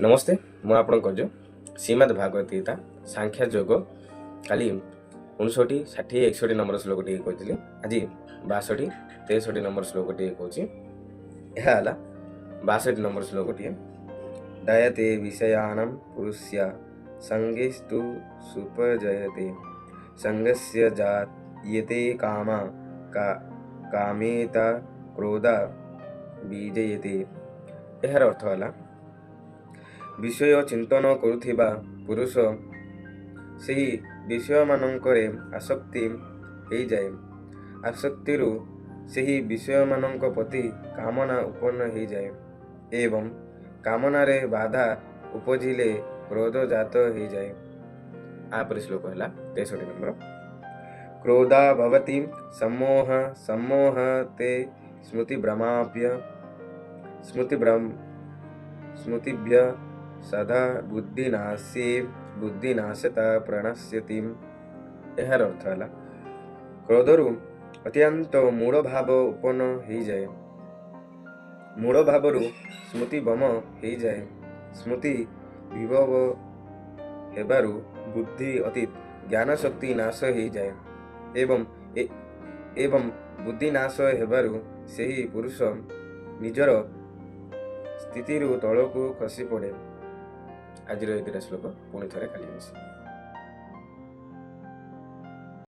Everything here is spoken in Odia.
नमस्ते ମୁଁ ଆପଣଙ୍କ ଶ୍ରୀମଦ୍ ଭାଗବତ ଗୀତା ସାଂଖ୍ୟ ଯୋଗ କାଲି 59, 60, 61 ନମ୍ବର ଶ୍ଲୋକଟିଏ କହିଥିଲି। ଆଜି 62, 63 ନମ୍ବର ଶ୍ଲୋକଟିଏ କହୁଛି। ଏହା ହେଲା 62 ନମ୍ବର ଶ୍ଲୋକଟିଏ। ଦୟତେ ବିଷୟାନାଂ ପୁରୁଷ୍ୟ ସଙ୍ଗେସ୍ତୁ ସୁପଜୟତେ ସଙ୍ଗସ୍ୟ ଜାୟତେ କାମା କାମେତା କ୍ରୋଧା ବିଜୟତେ। ଏହାର ଅର୍ଥ ହେଲା विषय चिंतन करुथिबा पुरुष ସେହି ବିଷୟମାନଙ୍କରେ ଆସକ୍ତି ହୋଇଯାଏ। ଆସକ୍ତିରୁ ସେହି ବିଷୟମାନଙ୍କ ପ୍ରତି କାମନା ଉତ୍ପନ୍ନ ହୋଇଯାଏ ଏବଂ କାମନାରେ ବାଧା ଉପଜିଲେ କ୍ରୋଧ ଜାତ ହୋଇଯାଏ। ଆପରେ ଶ୍ଲୋକ ହେଲା 63 ନମ୍ବର। କ୍ରୋଧା ଭବତି ସମ୍ମୋହ ସମ୍ମୋହତେ ସ୍ମୃତିଭ୍ୟ ସଦା ବୁଦ୍ଧିନାଶତା ପ୍ରଣଶ୍ୟତି। ଏହାର ଅର୍ଥ ହେଲା କ୍ରୋଧରୁ ଅତ୍ୟନ୍ତ ମୂଳ ଭାବ ଉତ୍ପନ୍ନ ହୋଇଯାଏ। ମୂଳ ଭାବରୁ ସ୍ମୃତି ଭ୍ରମ ହୋଇଯାଏ। ସ୍ମୃତି ବିଭବ ହେବାରୁ ବୁଦ୍ଧି ଅତୀତ ଜ୍ଞାନ ଶକ୍ତି ନାଶ ହୋଇଯାଏ ଏବଂ ବୁଦ୍ଧି ନାଶ ହେବାରୁ ସେହି ପୁରୁଷ ନିଜର ସ୍ଥିତିରୁ ତଳକୁ ଖସି ପଡ଼େ। ଆଜିର ଏ ଦୁଇଟା ଶ୍ଲୋକ ପୁଣି ଥରେ କାଲି ମିଶି